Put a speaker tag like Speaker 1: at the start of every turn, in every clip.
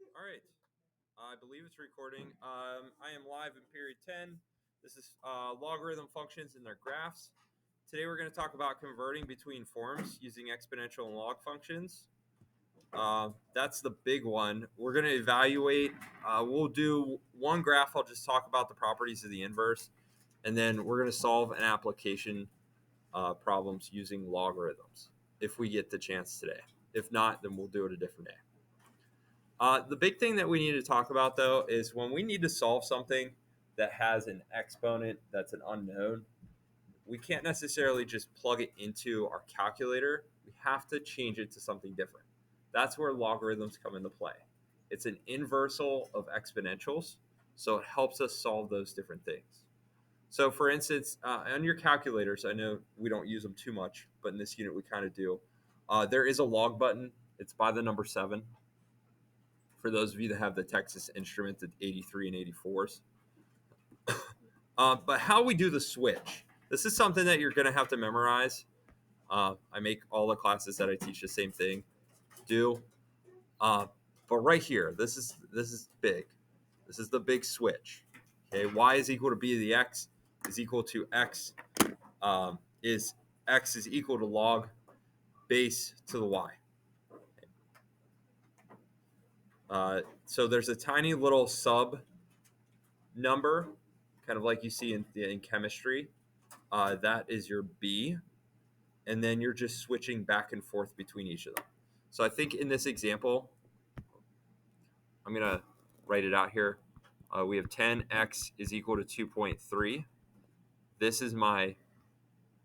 Speaker 1: All right. I believe it's recording. I am live in period 10. This is logarithm functions and their graphs. Today we're going to talk about converting between forms using exponential and log functions. That's the big one. We're going to evaluate. We'll do one graph. I'll just talk about the properties of the inverse. And then we're going to solve an application problems using logarithms if we get the chance today. If not, then we'll do it a different day. The big thing that we need to talk about, though, is when we need to solve something that has an exponent that's an unknown, we can't necessarily just plug it into our calculator. We have to change it to something different. That's where logarithms come into play. It's an inversal of exponentials, so it helps us solve those different things. So, for instance, on your calculators, I know we don't use them too much, but in this unit we kind of do. There is a log button. It's by the number 7. For those of you that have the Texas Instruments at 83 and 84s. But how we do the switch, this is something that you're going to have to memorize. I make all the classes that I teach the same thing do. But right here, this is big. This is the big switch. Okay, y is equal to b to the x is equal to x is x is equal to log base to the y. So there's a tiny little sub number, kind of like you see in chemistry. That is your b, and then you're just switching back and forth between each of them. So I think in this example, I'm going to write it out here. We have 10x is equal to 2.3. This is my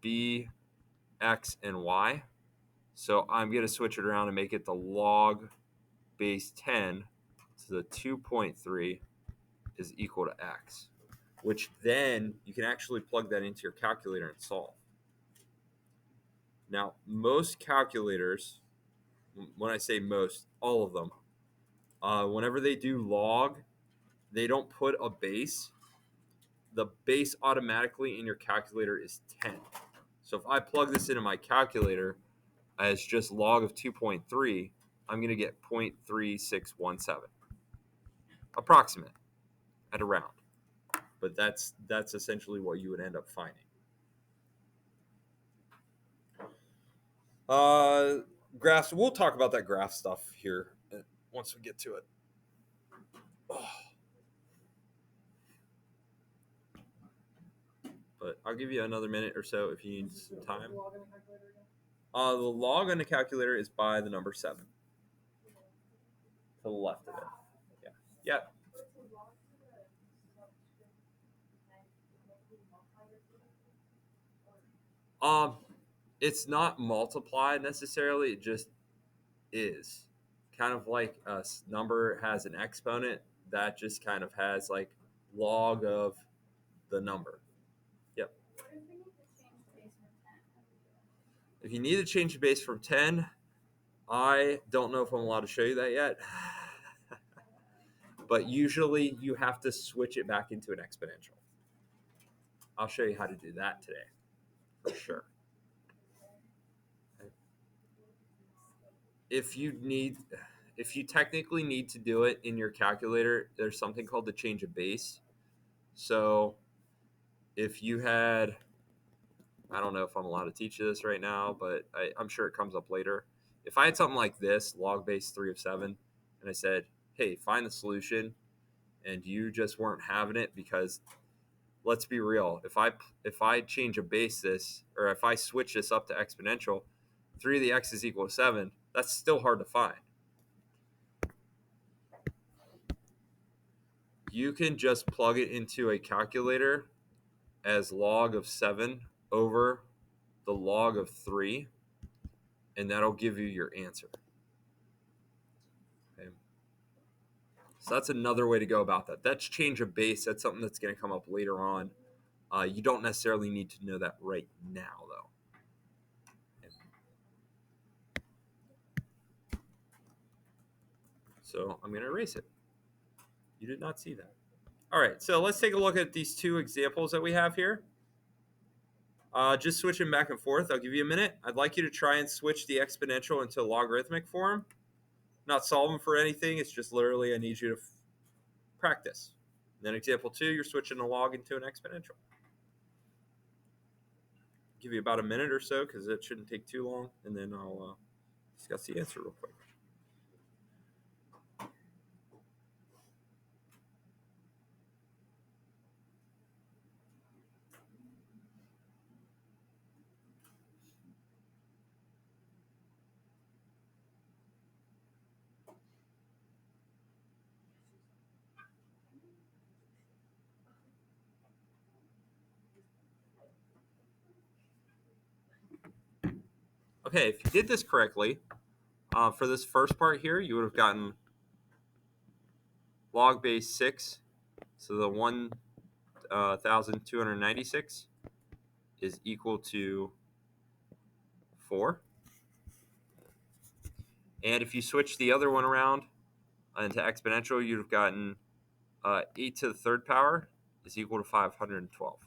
Speaker 1: b, x, and y. So I'm going to switch it around and make it the log base 10. So the 2.3 is equal to x, which then you can actually plug that into your calculator and solve. Now, most calculators, when I say most, all of them, whenever they do log, they don't put a base. The base automatically in your calculator is 10. So if I plug this into my calculator as just log of 2.3, I'm going to get 0.3617. Approximate at around. But that's essentially what you would end up finding. Graphs, we'll talk about that graph stuff here once we get to it. Oh. But I'll give you another minute or so if you need some time. The log on the calculator is by the number 7. To the left of it. Yeah. Yep. It's not multiplied necessarily. It just is. Kind of like a number has an exponent, that just kind of has like log of the number. Yep. If you need to change the base from 10, I don't know if I'm allowed to show you that yet. But usually you have to switch it back into an exponential. I'll show you how to do that today, for sure. If you technically need to do it in your calculator, there's something called the change of base. So if you had, I don't know if I'm allowed to teach you this right now, but I'm sure it comes up later. If I had something like this, log base 3 of 7, and I said, hey, find the solution, and you just weren't having it because, let's be real, if I change a base this, or if I switch this up to exponential, 3 of the x is equal to 7, that's still hard to find. You can just plug it into a calculator as log of 7 over the log of 3, and that'll give you your answer. Okay. So that's another way to go about that. That's change of base. That's something that's going to come up later on. You don't necessarily need to know that right now, though. So I'm going to erase it. You did not see that. All right, so let's take a look at these two examples that we have here. Just switching back and forth. I'll give you a minute. I'd like you to try and switch the exponential into logarithmic form. not solving for anything. It's just literally I need you to practice. Then example 2, you're switching a log into an exponential. Give you about a minute or so because it shouldn't take too long, and then I'll discuss the answer real quick. Okay, if you did this correctly, for this first part here, you would have gotten log base 6, so the 1,296 is equal to 4. And if you switch the other one around into exponential, you'd have gotten 8 to the third power is equal to 512.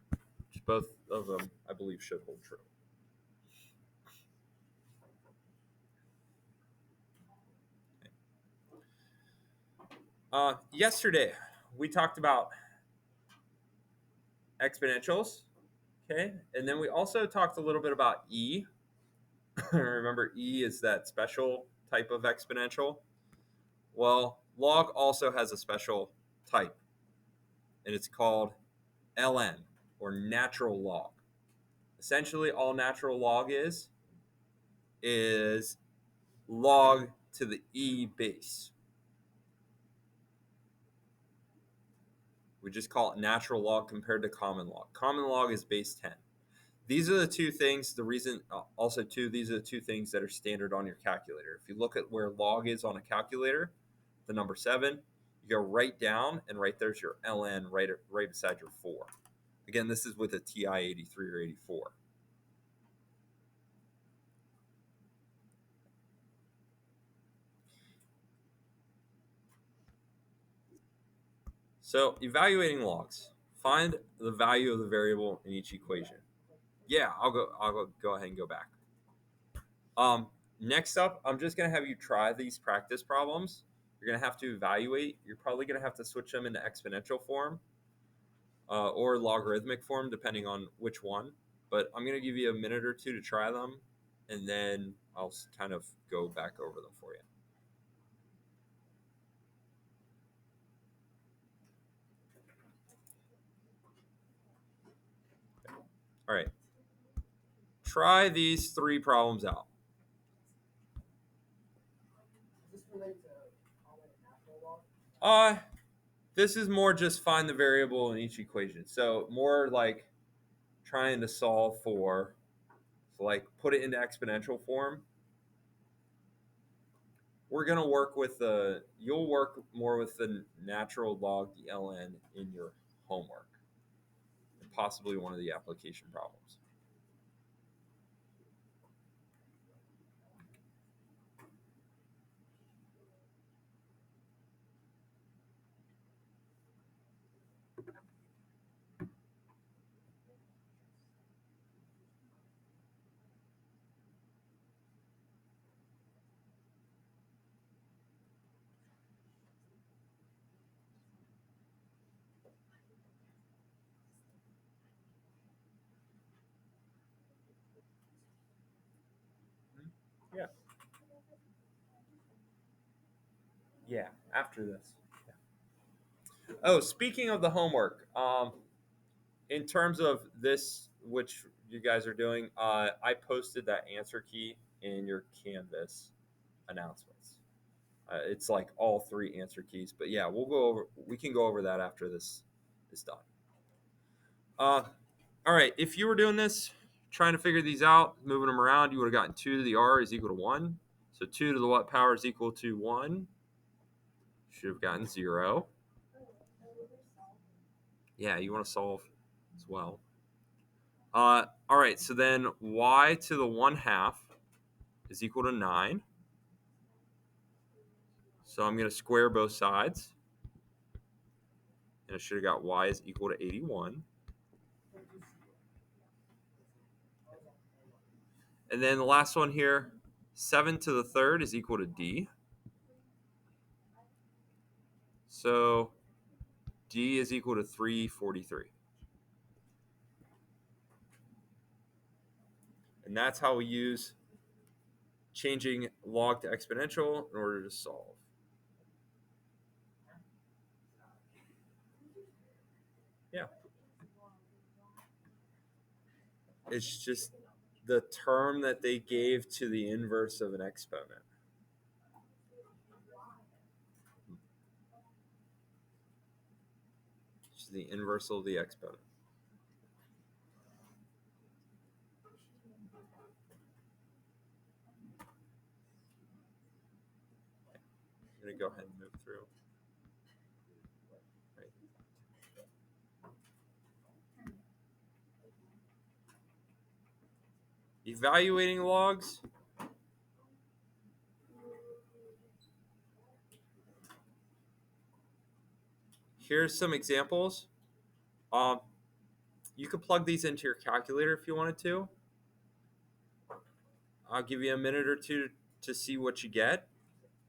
Speaker 1: Which both of them, I believe, should hold true. Yesterday, we talked about exponentials, okay? And then we also talked a little bit about E. Remember, E is that special type of exponential. Well, log also has a special type, and it's called ln, or natural log. Essentially, all natural log is log to the E base. We just call it natural log compared to common log. Common log is base 10. These are the two things, the reason, also too, these are the two things that are standard on your calculator. If you look at where log is on a calculator, the number 7, you go right down, and right there's your ln right beside your 4. Again, this is with a TI 83 or 84. So evaluating logs, find the value of the variable in each equation. Yeah, I'll go ahead and go back. Next up, I'm just gonna have you try these practice problems. You're gonna have to evaluate. You're probably gonna have to switch them into exponential form or logarithmic form, depending on which one. But I'm gonna give you a minute or two to try them, and then I'll kind of go back over them for you. All right. Try these 3 problems out. This is more just find the variable in each equation. So more like trying to solve for, so like put it into exponential form. We're gonna work with you'll work more with the natural log, the ln, in your homework, and possibly one of the application problems. Yeah. Yeah. After this. Yeah. Oh, speaking of the homework, in terms of this, which you guys are doing, I posted that answer key in your Canvas announcements. It's like all 3 answer keys, but yeah, we can go over that after this is done. All right, if you were doing this, trying to figure these out, moving them around, you would have gotten 2 to the r is equal to 1. So 2 to the what power is equal to 1. Should have gotten 0. Yeah, you want to solve as well. All right, so then y to the 1/2 is equal to 9. So I'm going to square both sides. And I should have got y is equal to 81. And then the last one here, 7 to the 3rd is equal to d. So D is equal to 343. And that's how we use changing log to exponential in order to solve. Yeah. It's just the term that they gave to the inverse of an exponent. It's the inverse of the exponent. I'm going to go ahead and move through. Right. Evaluating logs. Here's some examples. You could plug these into your calculator if you wanted to. I'll give you a minute or two to see what you get.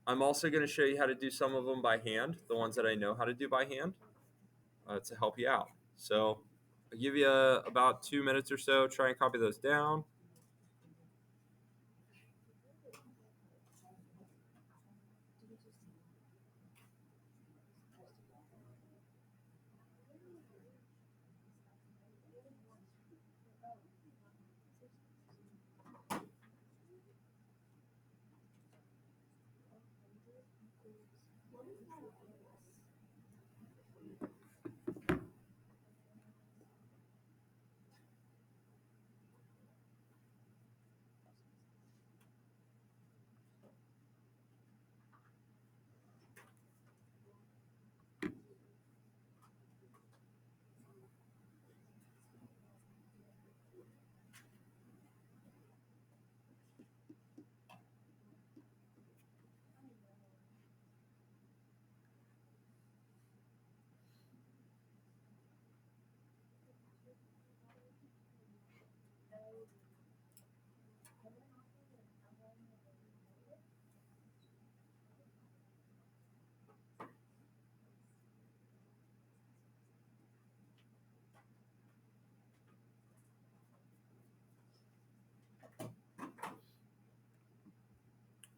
Speaker 1: I'm also going to show you how to do some of them by hand, the ones that I know how to do by hand, to help you out. So I'll give you about 2 minutes or so. Try and copy those down.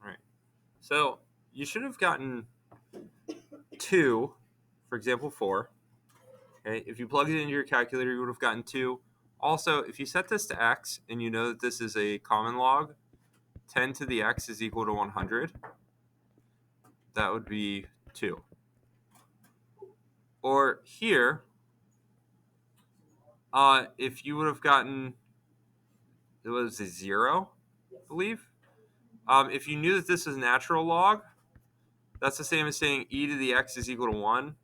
Speaker 1: All right. So you should have gotten 2, for example, 4. Okay. If you plug it into your calculator, you would have gotten 2. Also, if you set this to x and you know that this is a common log, 10 to the x is equal to 100. That would be 2. Or here, if you would have gotten, it was a 0, I believe. If you knew that this is a natural log, that's the same as saying e to the x is equal to 1.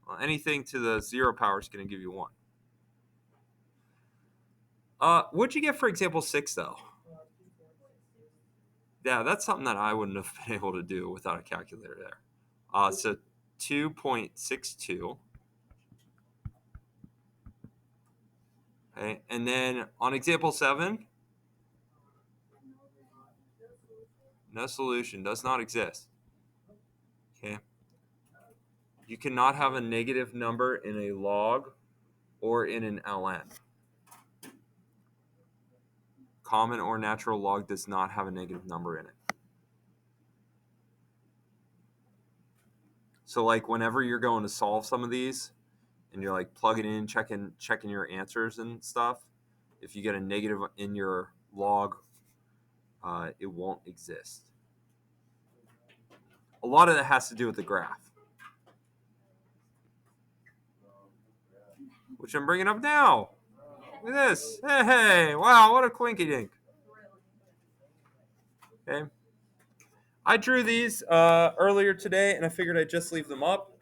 Speaker 1: Well, anything to the 0 power is going to give you 1. What'd you get for example 6, though? Yeah, that's something that I wouldn't have been able to do without a calculator there. So 2.62. Okay, and then on example 7, no solution, does not exist. Okay, you cannot have a negative number in a log or in an ln. Common or natural log does not have a negative number in it. So like whenever you're going to solve some of these and you're like plugging in, checking your answers and stuff, if you get a negative in your log, it won't exist. A lot of that has to do with the graph, which I'm bringing up now. Look at this. Hey, wow, what a quinky dink. Okay. I drew these earlier today, and I figured I'd just leave them up.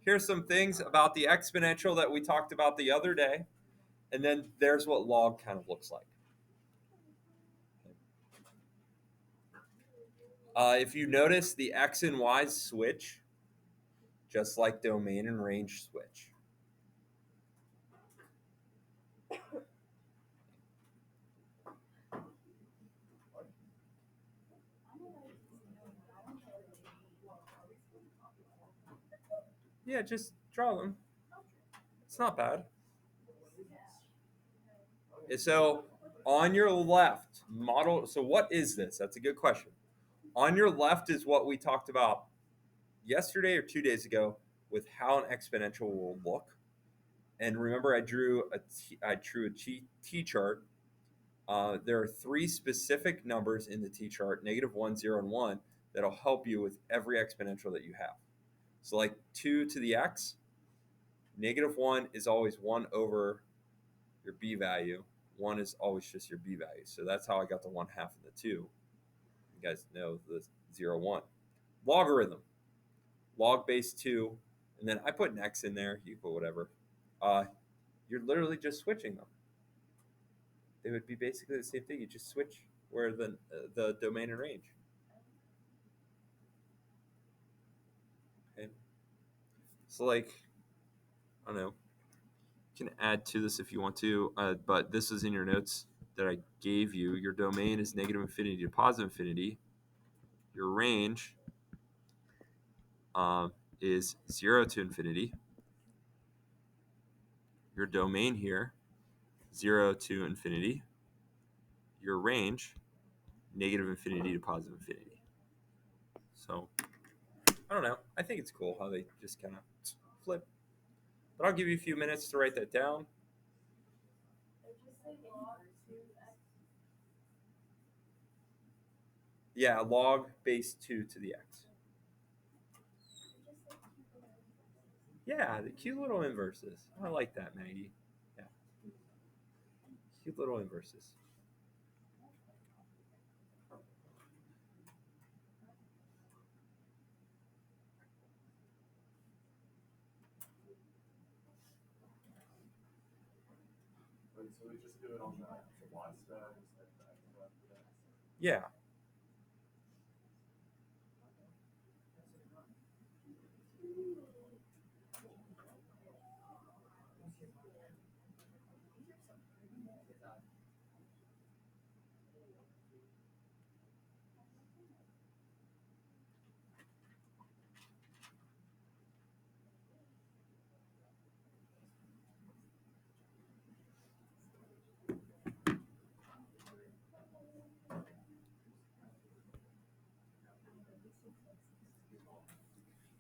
Speaker 1: Here's some things about the exponential that we talked about the other day, and then there's what log kind of looks like. If you notice, the x and y's switch, just like domain and range switch. Yeah, just draw them. It's not bad. So on your left, model. So what is this? That's a good question. On your left is what we talked about yesterday or 2 days ago with how an exponential will look. And remember, I drew a T chart. There are three specific numbers in the T chart: -1, 0, and 1, that'll help you with every exponential that you have. So, like 2 to the x, -1 is always 1 over your b value. 1 is always just your b value. So that's how I got the 1/2 of the 2. You guys know the 0, 1. Logarithm, log base 2, and then I put an x in there. You put whatever. You're literally just switching them. They would be basically the same thing. You just switch where the domain and range. Okay. So like, I don't know. You can add to this if you want to, but this is in your notes that I gave you. Your domain is -infinity to +infinity. Your range is 0 to infinity. Your domain here, 0 to infinity. Your range, -infinity to +infinity. So, I don't know. I think it's cool how they just kind of flip. But I'll give you a few minutes to write that down. Yeah, log base 2 to the x. Yeah, the cute little inverses. I like that, Maggie. Yeah. Cute little inverses.
Speaker 2: So we just do it on the y side.
Speaker 1: Yeah.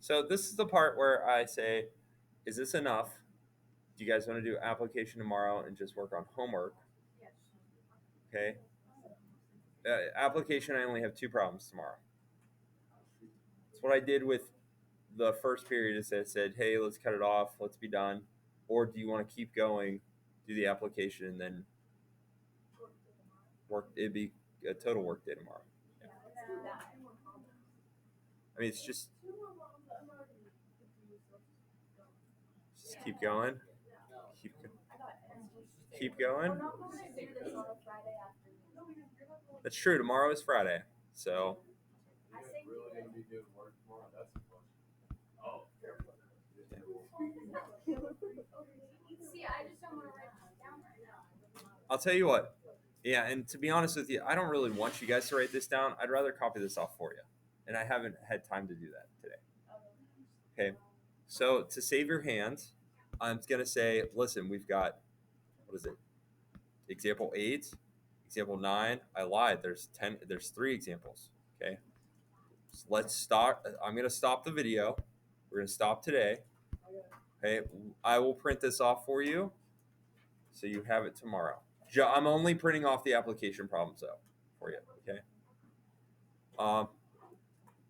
Speaker 1: So this is the part where I say, is this enough? Do you guys want to do application tomorrow and just work on homework? Okay. Application, I only have 2 problems tomorrow. That's what I did with the first period. Is I said, hey, let's cut it off. Let's be done. Or do you want to keep going, do the application, and then work? It'd be a total work day tomorrow. Yeah. I mean, it's just keep going. Keep going. That's true. Tomorrow is Friday, so.
Speaker 2: Really gonna be doing work tomorrow? That's the question. Oh.
Speaker 1: I'll tell you what. Yeah, and to be honest with you, I don't really want you guys to write this down. I'd rather copy this off for you, and I haven't had time to do that today. Okay, so to save your hands, I'm gonna say, listen, we've got, what is it? Example 8, example 9. I lied. There's 10. There's 3 examples. Okay, so let's start. I'm gonna stop the video. We're gonna stop today. Okay, I will print this off for you, so you have it tomorrow. I'm only printing off the application problems though for you. Okay.